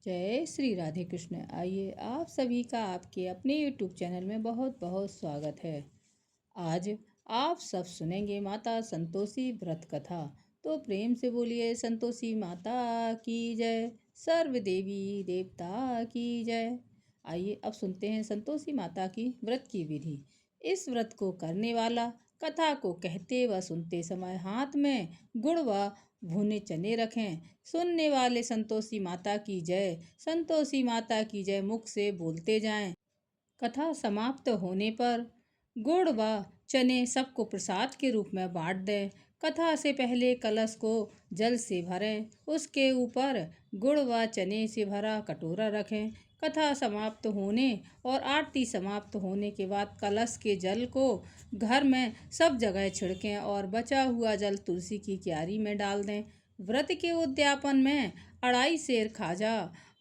जय श्री राधे कृष्ण। आइए आप सभी का आपके अपने YouTube चैनल में बहुत बहुत स्वागत है। आज आप सब सुनेंगे माता संतोषी व्रत कथा। तो प्रेम से बोलिए संतोषी माता की जय, सर्व देवी देवता की जय। आइए अब सुनते हैं संतोषी माता की व्रत की विधि। इस व्रत को करने वाला कथा को कहते व सुनते समय हाथ में गुड़ व भुने चने रखें। सुनने वाले संतोषी माता की जय, संतोषी माता की जय मुख से बोलते जाएं। कथा समाप्त होने पर गुड़ व चने सबको प्रसाद के रूप में बांट दें। कथा से पहले कलश को जल से भरें, उसके ऊपर गुड़ व चने से भरा कटोरा रखें। कथा समाप्त होने और आरती समाप्त होने के बाद कलश के जल को घर में सब जगह छिड़कें और बचा हुआ जल तुलसी की क्यारी में डाल दें। व्रत के उद्यापन में अढ़ाई सेर खाजा,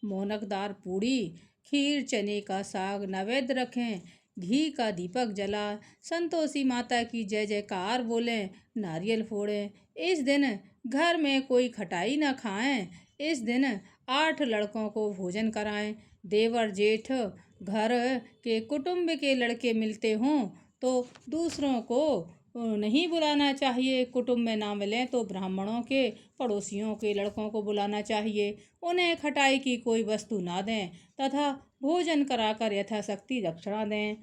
मोनकदार पूड़ी, खीर, चने का साग नैवेद्य रखें। घी का दीपक जला संतोषी माता की जय जयकार बोलें, नारियल फोड़ें। इस दिन घर में कोई खटाई न खाएं। इस दिन 8 लड़कों को भोजन कराएं। देवर जेठ घर के कुटुंब के लड़के मिलते हों तो दूसरों को नहीं बुलाना चाहिए। कुटुंब में ना मिलें तो ब्राह्मणों के पड़ोसियों के लड़कों को बुलाना चाहिए। उन्हें खटाई की कोई वस्तु ना दें तथा भोजन कराकर यथाशक्ति दक्षिणा दें।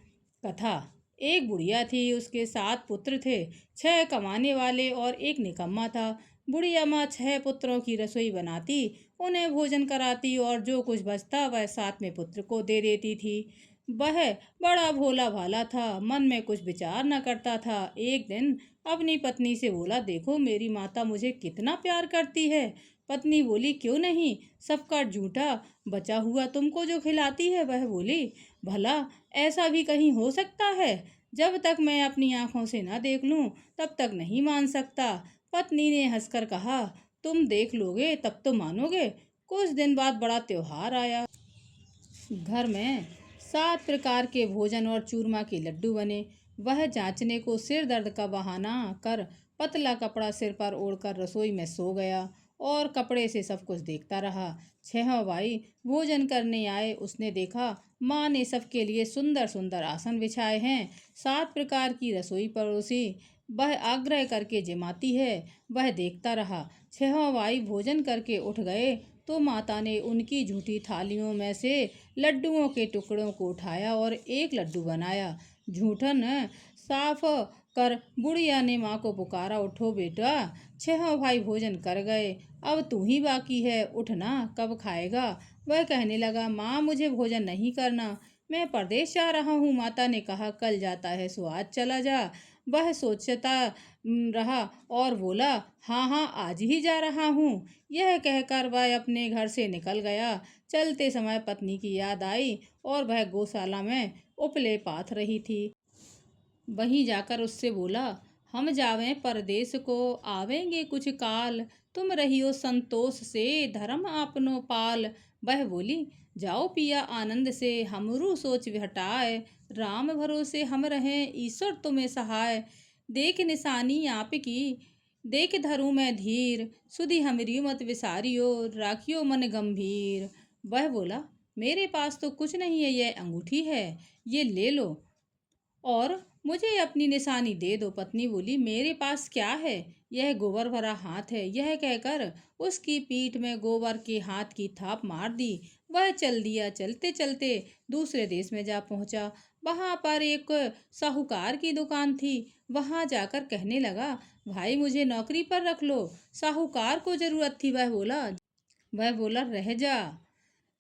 कथा। एक बुढ़िया थी, उसके 7 पुत्र थे। 6 कमाने वाले और एक निकम्मा था। बुढ़िया माँ 6 पुत्रों की रसोई बनाती, उन्हें भोजन कराती और जो कुछ बचता वह 7वें पुत्र को दे देती थी। वह बड़ा भोला भाला था, मन में कुछ विचार न करता था। एक दिन अपनी पत्नी से बोला, देखो मेरी माता मुझे कितना प्यार करती है। पत्नी बोली, क्यों नहीं, सबका झूठा बचा हुआ तुमको जो खिलाती है। वह बोली, भला ऐसा भी कहीं हो सकता है? जब तक मैं अपनी आंखों से न देख लूं तब तक नहीं मान सकता। पत्नी ने हंसकर कहा, तुम देख लोगे तब तो मानोगे। कुछ दिन बाद बड़ा त्योहार आया। घर में 7 प्रकार के भोजन और चूरमा के लड्डू बने। वह जांचने को सिर दर्द का बहाना कर पतला कपड़ा सिर पर ओढ़कर रसोई में सो गया और कपड़े से सब कुछ देखता रहा। 6 भाई भोजन करने आए। उसने देखा माँ ने सबके लिए सुंदर सुंदर आसन बिछाए हैं। 7 प्रकार की रसोई परोसी। वह आग्रह करके जमाती है। वह देखता रहा। 6 भाई भोजन करके उठ गए तो माता ने उनकी झूठी थालियों में से लड्डुओं के टुकड़ों को उठाया और एक लड्डू बनाया। झूठन साफ कर बुढ़िया ने माँ को पुकारा, उठो बेटा, 6 भाई भोजन कर गए, अब तू ही बाकी है, उठना, कब खाएगा। वह कहने लगा, माँ मुझे भोजन नहीं करना, मैं परदेश जा रहा हूँ। माता ने कहा, कल जाता है सो आज चला जा। वह सोचता रहा और बोला, हाँ हाँ आज ही जा रहा हूँ। यह कहकर वह अपने घर से निकल गया। चलते समय पत्नी की याद आई और वह गौशाला में उपले पाथ रही थी। वहीं जाकर उससे बोला, हम जावें परदेस को, आवेंगे कुछ काल, तुम रहियो संतोष से, धर्म आपनो पाल। वह बोली, जाओ पिया आनंद से, हमरू सोच हटाए, राम भरोसे हम रहें, ईश्वर तुम्हें सहाय। देख निशानी आपकी, देख धरूं मैं धीर, सुधि हमरी मत विसारियो, राखियो मन गंभीर। वह बोला, मेरे पास तो कुछ नहीं है, यह अंगूठी है, ये ले लो और मुझे अपनी निशानी दे दो। पत्नी बोली, मेरे पास क्या है, यह गोबर भरा हाथ है। यह कहकर उसकी पीठ में गोबर के हाथ की थाप मार दी। वह चल दिया। चलते चलते दूसरे देश में जा पहुंचा। वहां पर एक साहूकार की दुकान थी। वहां जाकर कहने लगा, भाई मुझे नौकरी पर रख लो। साहूकार को जरूरत थी। वह बोला रह जा।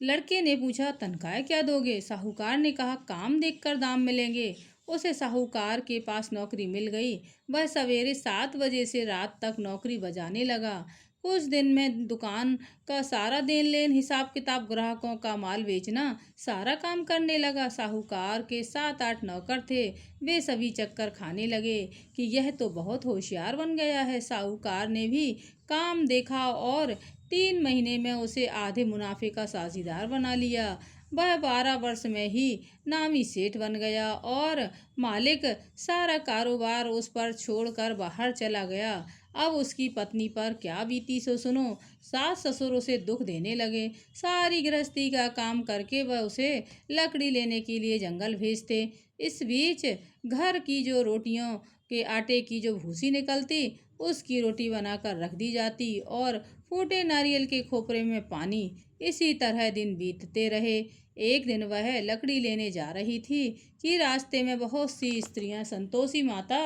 लड़के ने पूछा, तनख्वाह क्या दोगे? साहूकार ने कहा, काम देखकर दाम मिलेंगे। उसे साहूकार के पास नौकरी मिल गई। वह सवेरे 7 बजे से रात तक नौकरी बजाने लगा। कुछ दिन में दुकान का सारा देन लेन, हिसाब किताब, ग्राहकों का माल बेचना, सारा काम करने लगा। साहूकार के 7-8 नौकर थे। वे सभी चक्कर खाने लगे कि यह तो बहुत होशियार बन गया है। साहूकार ने भी काम देखा और 3 महीने में उसे आधे मुनाफे का साझीदार बना लिया। वह 12 वर्ष में ही नामी सेठ बन गया और मालिक सारा कारोबार उस पर छोड़कर बाहर चला गया। अब उसकी पत्नी पर क्या बीती सो सुनो। सास ससुर उसे दुख देने लगे। सारी गृहस्थी का काम करके वह उसे लकड़ी लेने के लिए जंगल भेजते। इस बीच घर की जो रोटियों के आटे की जो भूसी निकलती, उसकी रोटी बनाकर रख दी जाती और फूटे नारियल के खोपरे में पानी। इसी तरह दिन बीतते रहे। एक दिन वह लकड़ी लेने जा रही थी कि रास्ते में बहुत सी स्त्रियां संतोषी माता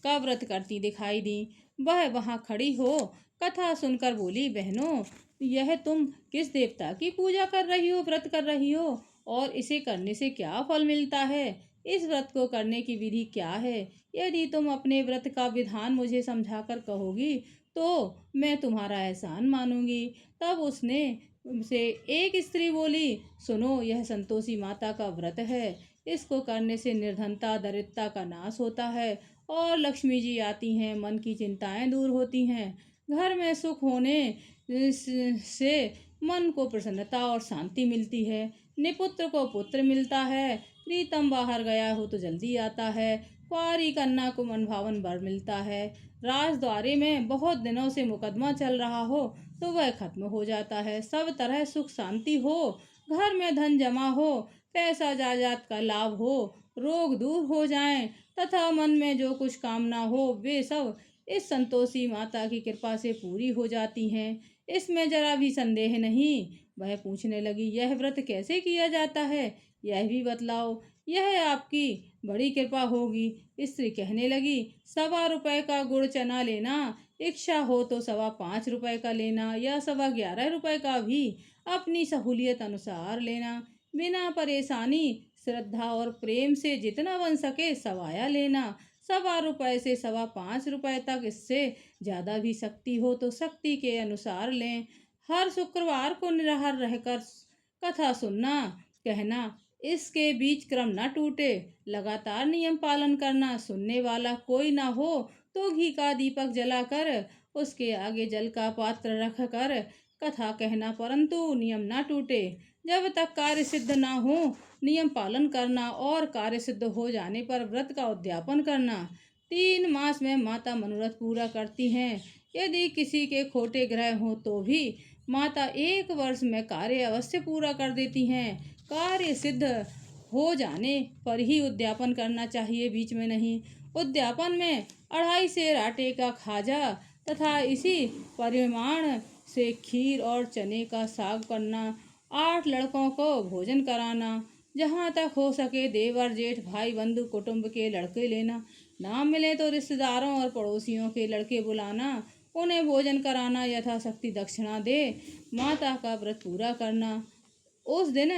का व्रत करती दिखाई दी। वह वहां खड़ी हो कथा सुनकर बोली, बहनों, यह तुम किस देवता की पूजा कर रही हो, व्रत कर रही हो, और इसे करने से क्या फल मिलता है? इस व्रत को करने की विधि क्या है? यदि तुम अपने व्रत का विधान मुझे समझाकर कहोगी तो मैं तुम्हारा एहसान मानूंगी। तब उसने से एक स्त्री बोली, सुनो, यह संतोषी माता का व्रत है। इसको करने से निर्धनता दरिद्रता का नाश होता है और लक्ष्मी जी आती हैं, मन की चिंताएं दूर होती हैं, घर में सुख होने से मन को प्रसन्नता और शांति मिलती है, निपुत्र को पुत्र मिलता है, प्रीतम बाहर गया हो तो जल्दी आता है, कुंवारी कन्या को मनभावन वर मिलता है, राजद्वारे में बहुत दिनों से मुकदमा चल रहा हो तो वह खत्म हो जाता है, सब तरह सुख शांति हो, घर में धन जमा हो, पैसा जायदाद का लाभ हो, रोग दूर हो जाएं तथा मन में जो कुछ कामना हो वे सब इस संतोषी माता की कृपा से पूरी हो जाती हैं। इसमें जरा भी संदेह नहीं। वह पूछने लगी, यह व्रत कैसे किया जाता है, यह भी बतलाओ, यह आपकी बड़ी कृपा होगी। स्त्री कहने लगी, 1.25 का गुड़ चना लेना, इच्छा हो तो 5.25 का लेना या 11.25 का भी अपनी सहूलियत अनुसार लेना, बिना परेशानी श्रद्धा और प्रेम से जितना बन सके सवाया लेना, 1.25 से 5.25 तक, इससे ज़्यादा भी शक्ति हो तो शक्ति के अनुसार लें। हर शुक्रवार को निराहार रहकर कथा सुनना, कहना, इसके बीच क्रम न टूटे, लगातार नियम पालन करना, सुनने वाला कोई ना हो तो घी का दीपक जलाकर उसके आगे जल का पात्र रख कर कथा कहना, परंतु नियम ना टूटे। जब तक कार्य सिद्ध ना हो नियम पालन करना और कार्य सिद्ध हो जाने पर व्रत का उद्यापन करना। 3 मास में माता मनोरथ पूरा करती हैं। यदि किसी के खोटे ग्रह हो तो भी माता 1 वर्ष में कार्य अवश्य पूरा कर देती हैं। कार्य सिद्ध हो जाने पर ही उद्यापन करना चाहिए, बीच में नहीं। उद्यापन में 2.5 सेर आटे का खाजा तथा इसी परिमाण से खीर और चने का साग करना, 8 लड़कों को भोजन कराना, जहाँ तक हो सके देवर जेठ भाई बंधु कुटुंब के लड़के लेना, ना मिले तो रिश्तेदारों और पड़ोसियों के लड़के बुलाना, उन्हें भोजन कराना, यथाशक्ति दक्षिणा दे माता का व्रत पूरा करना। उस दिन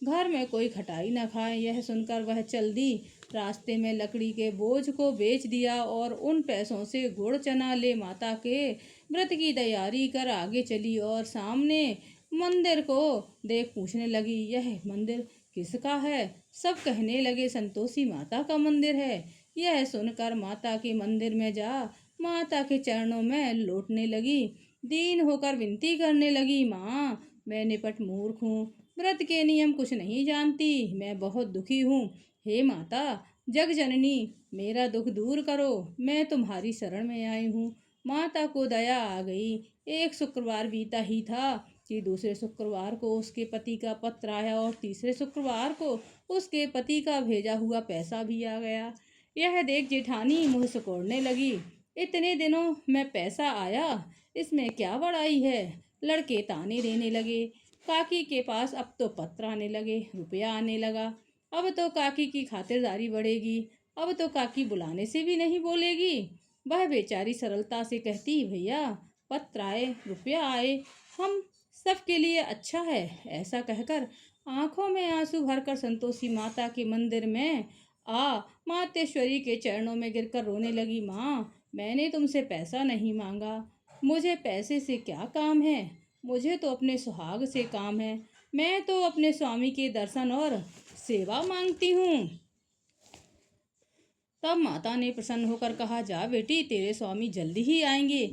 घर में कोई खटाई न खाए। यह सुनकर वह चल दी। रास्ते में लकड़ी के बोझ को बेच दिया और उन पैसों से गुड़ चना ले माता के व्रत की तैयारी कर आगे चली और सामने मंदिर को देख पूछने लगी, यह मंदिर किसका है? सब कहने लगे, संतोषी माता का मंदिर है। यह सुनकर माता के मंदिर में जा माता के चरणों में लौटने लगी। दीन होकर विनती करने लगी, माँ, मैं निपट मूर्ख हूँ, व्रत के नियम कुछ नहीं जानती, मैं बहुत दुखी हूँ। हे माता जग जननी, मेरा दुख दूर करो, मैं तुम्हारी शरण में आई हूँ। माता को दया आ गई। एक शुक्रवार बीता ही था कि दूसरे शुक्रवार को उसके पति का पत्र आया और तीसरे शुक्रवार को उसके पति का भेजा हुआ पैसा भी आ गया। यह देख जेठानी मुँह सिकोड़ने लगी, इतने दिनों में पैसा आया, इसमें क्या बड़ाई है? लड़के ताने देने लगे। काकी के पास अब तो पत्र आने लगे, रुपया आने लगा। अब तो काकी की खातिरदारी बढ़ेगी। अब तो काकी बुलाने से भी नहीं बोलेगी। वह बेचारी सरलता से कहती, भैया पत्र आए, रुपया आए, हम सबके लिए अच्छा है। ऐसा कहकर आंखों में आंसू भरकर संतोषी माता के मंदिर में मातेश्वरी के चरणों में गिरकर रोने लगी। माँ, मैंने तुमसे पैसा नहीं मांगा, मुझे पैसे से क्या काम है, मुझे तो अपने सुहाग से काम है। मैं तो अपने स्वामी के दर्शन और सेवा मांगती हूँ। तब माता ने प्रसन्न होकर कहा, जा बेटी, तेरे स्वामी जल्दी ही आएंगे।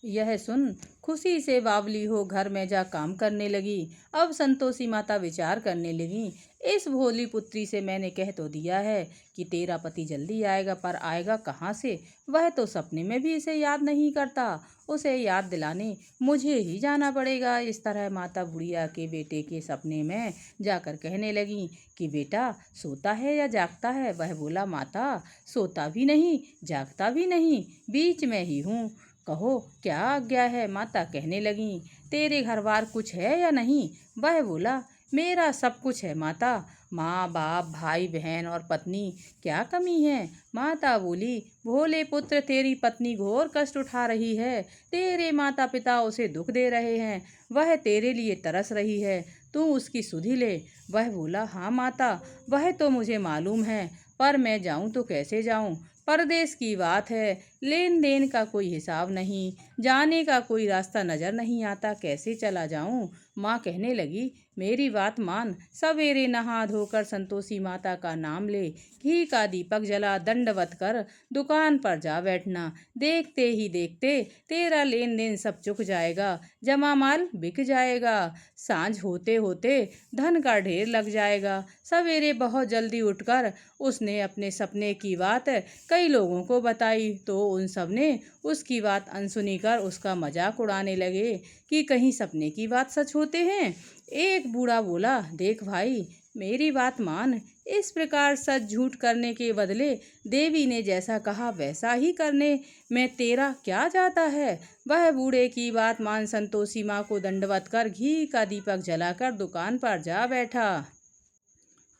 यह सुन खुशी से बावली हो घर में जा काम करने लगी। अब संतोषी माता विचार करने लगी, इस भोली पुत्री से मैंने कह तो दिया है कि तेरा पति जल्दी आएगा, पर आएगा कहाँ से? वह तो सपने में भी इसे याद नहीं करता। उसे याद दिलाने मुझे ही जाना पड़ेगा। इस तरह माता बुढ़िया के बेटे के सपने में जाकर कहने लगी कि बेटा सोता है या जागता है? वह बोला, माता सोता भी नहीं जागता भी नहीं, बीच में ही हूँ, कहो क्या आज्ञा है? माता कहने लगी, तेरे घर बार कुछ है या नहीं? वह बोला, मेरा सब कुछ है माता, माँ बाप भाई बहन और पत्नी, क्या कमी है? माता बोली, भोले पुत्र तेरी पत्नी घोर कष्ट उठा रही है, तेरे माता पिता उसे दुख दे रहे हैं, वह तेरे लिए तरस रही है, तू उसकी सुधि ले। वह बोला, हाँ माता वह तो मुझे मालूम है, पर मैं जाऊं तो कैसे जाऊं? परदेश की बात है, लेन देन का कोई हिसाब नहीं, जाने का कोई रास्ता नजर नहीं आता, कैसे चला जाऊं? माँ कहने लगी, मेरी बात मान, सवेरे नहा धोकर संतोषी माता का नाम ले, घी का दीपक जला दंडवत कर दुकान पर जा बैठना, देखते ही देखते तेरा लेन देन सब चुक जाएगा, जमा माल बिक जाएगा, सांझ होते होते धन का ढेर लग जाएगा। सवेरे बहुत जल्दी उठकर उसने अपने सपने की बात कई लोगों को बताई, तो उन सब ने उसकी बात अनसुनी कर उसका मजाक उड़ाने लगे कि कहीं सपने की बात सच होते हैं। एक बूढ़ा बोला, देख भाई मेरी बात मान, इस प्रकार सच झूठ करने के बदले देवी ने जैसा कहा वैसा ही करने में तेरा क्या जाता है? वह बूढ़े की बात मान संतोषी माँ को दंडवत कर घी का दीपक जलाकर दुकान पर जा बैठा।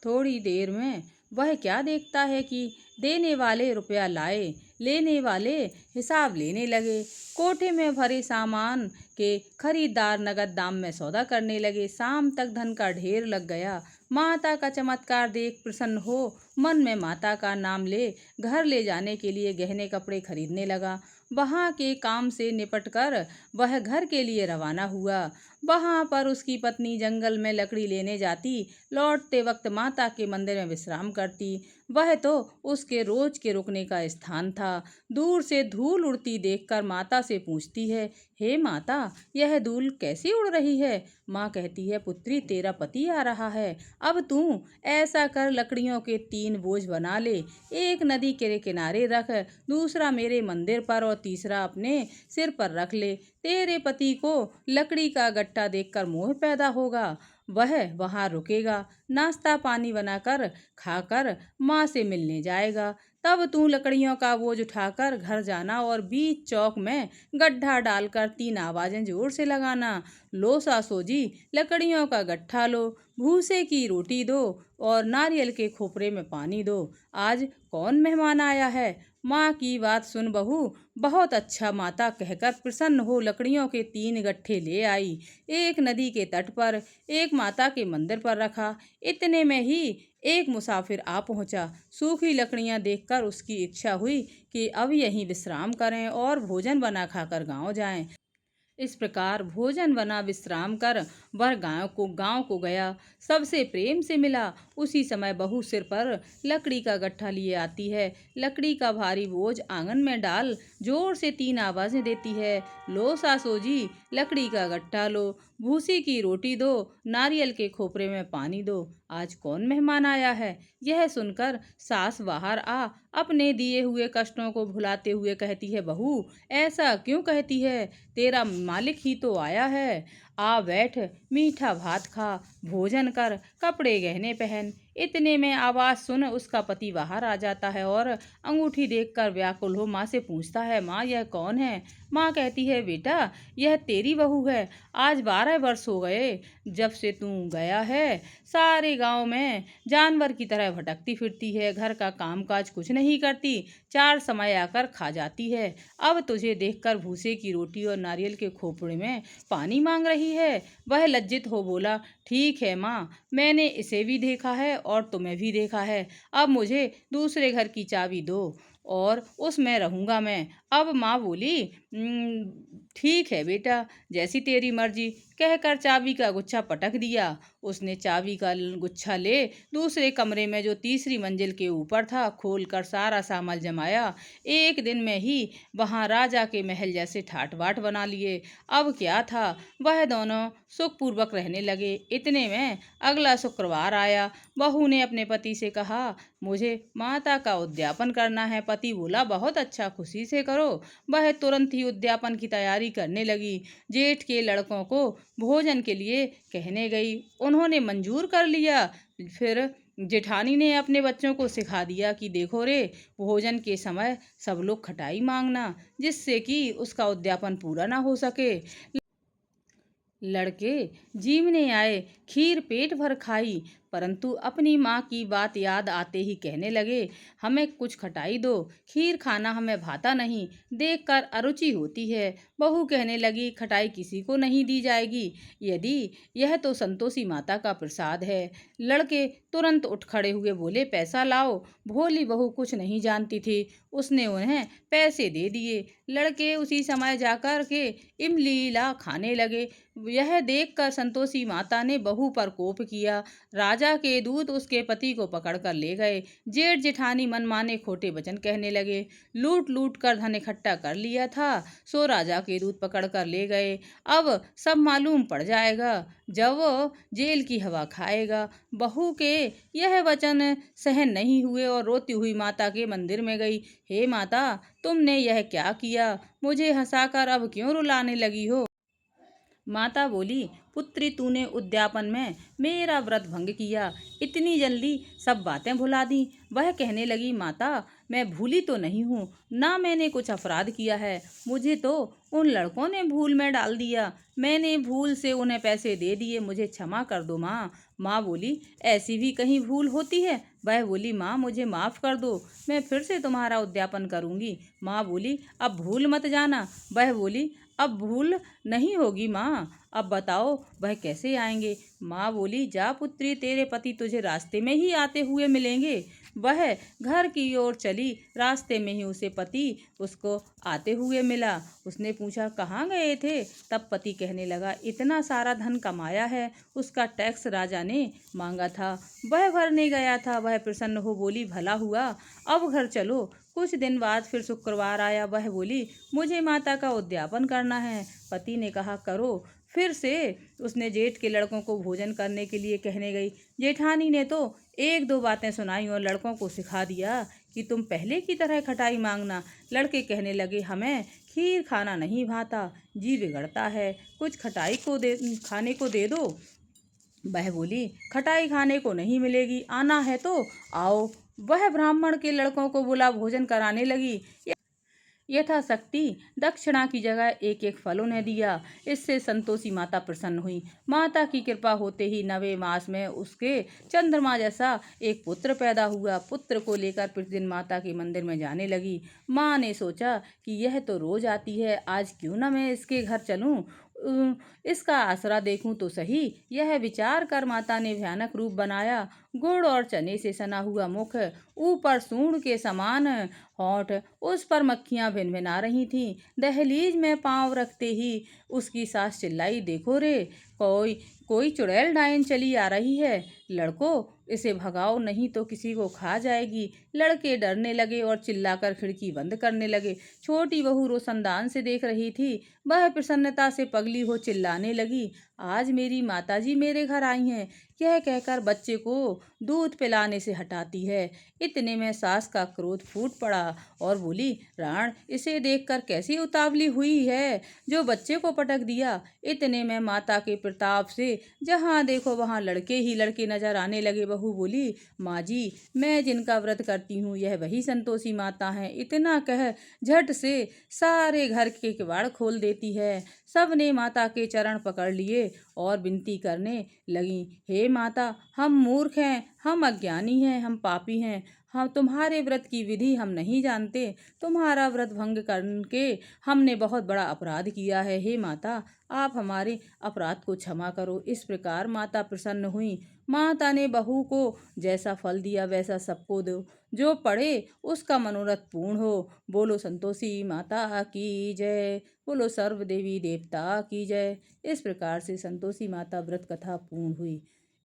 थोड़ी देर में वह क्या देखता है कि देने वाले रुपया लाए, लेने वाले हिसाब लेने लगे। कोठे में भरे सामान के खरीदार नगद दाम में सौदा करने लगे। शाम तक धन का ढेर लग गया। माता का चमत्कार देख प्रसन्न हो मन में माता का नाम ले घर ले जाने के लिए गहने कपड़े खरीदने लगा। वहाँ के काम से निपटकर वह घर के लिए रवाना हुआ। वहाँ पर उसकी पत्नी जंगल में लकड़ी लेने जाती, लौटते वक्त माता के मंदिर में विश्राम करती। वह तो उसके रोज के रुकने का स्थान था। दूर से धूल उड़ती देखकर माता से पूछती है, हे माता यह धूल कैसी उड़ रही है? माँ कहती है, पुत्री तेरा पति आ रहा है, अब तू ऐसा कर लकड़ियों के 3 बोझ बना ले, एक नदी के किनारे रख, दूसरा मेरे मंदिर पर और तीसरा अपने सिर पर रख ले। तेरे पति को लकड़ी का गट्टा देखकर मोह पैदा होगा, वह वहां रुकेगा, नाश्ता पानी बनाकर खाकर माँ से मिलने जाएगा। तब तू लकड़ियों का बोझ उठाकर घर जाना और बीच चौक में गड्ढा डालकर 3 आवाजें जोर से लगाना, लो सासू जी लकड़ियों का गट्ठा लो, भूसे की रोटी दो और नारियल के खोपरे में पानी दो, आज कौन मेहमान आया है? माँ की बात सुन बहू बहुत अच्छा माता कहकर प्रसन्न हो लकड़ियों के 3 गट्ठे ले आई। एक नदी के तट पर, एक माता के मंदिर पर रखा। इतने में ही एक मुसाफिर आ पहुंचा। सूखी लकड़ियां देखकर उसकी इच्छा हुई कि अब यहीं विश्राम करें और भोजन बना खाकर गांव जाएं। इस प्रकार भोजन बना विश्राम कर वह गांव को गया, सबसे प्रेम से मिला। उसी समय बहू सिर पर लकड़ी का गट्ठा लिए आती है। लकड़ी का भारी बोझ आंगन में डाल जोर से 3 आवाजें देती है, लो सासू जी लकड़ी का गट्ठा लो, भूसी की रोटी दो, नारियल के खोपरे में पानी दो, आज कौन मेहमान आया है? यह सुनकर सास बाहर आ अपने दिए हुए कष्टों को भुलाते हुए कहती है, बहू ऐसा क्यों कहती है? तेरा मालिक ही तो आया है, आ बैठ, मीठा भात खा, भोजन कर, कपड़े गहने पहन। इतने में आवाज सुन उसका पति बाहर आ जाता है और अंगूठी देखकर व्याकुल हो माँ से पूछता है, माँ यह कौन है? माँ कहती है, बेटा यह तेरी बहू है, आज 12 वर्ष हो गए जब से तू गया है, सारे गांव में जानवर की तरह भटकती फिरती है, घर का कामकाज कुछ नहीं करती, 4 समय आकर खा जाती है, अब तुझे देखकर भूसे की रोटी और नारियल के खोपड़े में पानी मांग रही है। वह लज्जित हो बोला, ठीक है माँ, मैंने इसे भी देखा है और तुम्हें भी देखा है, अब मुझे दूसरे घर की चाबी दो। और उसमें रहूँगा मैं। अब माँ बोली, ठीक है बेटा, जैसी तेरी मर्जी, कहकर चाबी का गुच्छा पटक दिया। उसने चाबी का गुच्छा ले दूसरे कमरे में जो तीसरी मंजिल के ऊपर था खोलकर सारा सामान जमाया। एक दिन में ही वहाँ राजा के महल जैसे ठाट बाट बना लिए। अब क्या था, वह दोनों सुखपूर्वक रहने लगे। इतने में अगला शुक्रवार आया। बहू ने अपने पति से कहा, मुझे माता का उद्यापन करना है। पति बोला, बहुत अच्छा, खुशी से करो। वह तुरंत ही उद्यापन की तैयारी करने लगी। जेठ के लड़कों को भोजन के लिए कहने गई। उन्होंने मंजूर कर लिया। फिर जेठानी ने अपने बच्चों को सिखा दिया कि देखो रे, भोजन के समय सब लोग खटाई मांगना, जिससे कि उसका उद्यापन पूरा ना हो सके। लड़के जीवने आए, खीर पेट भर खाई, परंतु अपनी माँ की बात याद आते ही कहने लगे, हमें कुछ खटाई दो, खीर खाना हमें भाता नहीं, देखकर अरुचि होती है। बहू कहने लगी, खटाई किसी को नहीं दी जाएगी, यदि यह तो संतोषी माता का प्रसाद है। लड़के तुरंत उठ खड़े हुए बोले, पैसा लाओ। भोली बहू कुछ नहीं जानती थी, उसने उन्हें पैसे दे दिए। लड़के उसी समय जाकर के इमली ला खाने लगे। यह देखकर संतोषी माता ने बहू पर कोप किया। राजा के दूत उसके पति को पकड़कर ले गए। जेठ जेठानी मनमाने खोटे वचन कहने लगे। लूट लूट कर धन इकट्ठा कर लिया था, सो राजा के दूत पकड़कर ले गए। अब सब मालूम पड़ जाएगा जब वो जेल की हवा खाएगा। बहू के यह वचन सहन नहीं हुए और रोती हुई माता के मंदिर में गई। हे माता, तुमने यह क्या किया? मुझे हंसाकर अब क्यों रुलाने लगी हो? माता बोली, पुत्री, तूने उद्यापन में मेरा व्रत भंग किया, इतनी जल्दी सब बातें भुला दी। वह कहने लगी, माता, मैं भूली तो नहीं हूँ, ना मैंने कुछ अपराध किया है, मुझे तो उन लड़कों ने भूल में डाल दिया, मैंने भूल से उन्हें पैसे दे दिए, मुझे क्षमा कर दो माँ। माँ बोली, ऐसी भी कहीं भूल होती है? वह बोली, माँ मुझे माफ़ कर दो, मैं फिर से तुम्हारा उद्यापन करूँगी। माँ बोली, अब भूल मत जाना। वह बोली, अब भूल नहीं होगी माँ, अब बताओ वह कैसे आएंगे? माँ बोली, जा पुत्री, तेरे पति तुझे रास्ते में ही आते हुए मिलेंगे। वह घर की ओर चली। रास्ते में ही उसे पति उसको आते हुए मिला। उसने पूछा, कहाँ गए थे? तब पति कहने लगा, इतना सारा धन कमाया है, उसका टैक्स राजा ने मांगा था, वह भरने गया था। वह प्रसन्न हो बोली, भला हुआ, अब घर चलो। कुछ दिन बाद फिर शुक्रवार आया। वह बोली, मुझे माता का उद्यापन करना है। पति ने कहा, करो। फिर से उसने जेठ के लड़कों को भोजन करने के लिए कहने गई। जेठानी ने तो एक दो बातें सुनाई और लड़कों को सिखा दिया कि तुम पहले की तरह खटाई मांगना। लड़के कहने लगे, हमें खीर खाना नहीं भाता, जी बिगड़ता है, कुछ खटाई को दे खाने को दे दो। वह बोली, खटाई खाने को नहीं मिलेगी, आना है तो आओ। वह ब्राह्मण के लड़कों को बुला भोजन कराने लगी। यथाशक्ति दक्षिणा की जगह एक एक फल उन्हें दिया। इससे संतोषी माता प्रसन्न हुई। माता की कृपा होते ही 9वें मास में उसके चंद्रमा जैसा एक पुत्र पैदा हुआ। पुत्र को लेकर प्रतिदिन माता के मंदिर में जाने लगी। माँ ने सोचा कि यह तो रोज आती है, आज क्यों न मैं इसके घर चलूं, इसका आसरा देखूं तो सही। यह विचार कर माता ने भयानक रूप बनाया। गुड़ और चने से सना हुआ मुख, ऊपर सूंड के समान होंठ, उस पर मक्खियां भिनभिना रही थीं। दहलीज में पांव रखते ही उसकी सास चिल्लाई, देखो रे, कोई कोई चुड़ैल डायन चली आ रही है, लड़को इसे भगाओ, नहीं तो किसी को खा जाएगी। लड़के डरने लगे और चिल्लाकर खिड़की बंद करने लगे। छोटी बहू रोशनदान से देख रही थी। वह प्रसन्नता से पगली हो चिल्लाने लगी, आज मेरी माताजी मेरे घर आई हैं, यह कहकर बच्चे को दूध पिलाने से हटाती है। इतने में सास का क्रोध फूट पड़ा और बोली, राण, इसे देखकर कैसी उतावली हुई है जो बच्चे को पटक दिया। इतने में माता के प्रताप से जहाँ देखो वहाँ लड़के ही लड़के नजर आने लगे। बहू बोली, माँ जी, मैं जिनका व्रत करती हूँ यह वही संतोषी माता है। इतना कह झट से सारे घर के किवाड़ खोल देती है। सब ने माता के चरण पकड़ लिए और विनती करने लगीं, हे माता, हम मूर्ख हैं, हम अज्ञानी हैं, हम पापी हैं। हम तुम्हारे व्रत की विधि हम नहीं जानते। तुम्हारा व्रत भंग करके हमने बहुत बड़ा अपराध किया है। हे माता, आप हमारे अपराध को क्षमा करो। इस प्रकार माता प्रसन्न हुई। माता ने बहू को जैसा फल दिया वैसा सबको दो। जो पढ़े उसका मनोरथ पूर्ण हो। बोलो संतोषी माता की जय। बोलो सर्व देवी देवता की जय। इस प्रकार से संतोषी माता व्रत कथा पूर्ण हुई।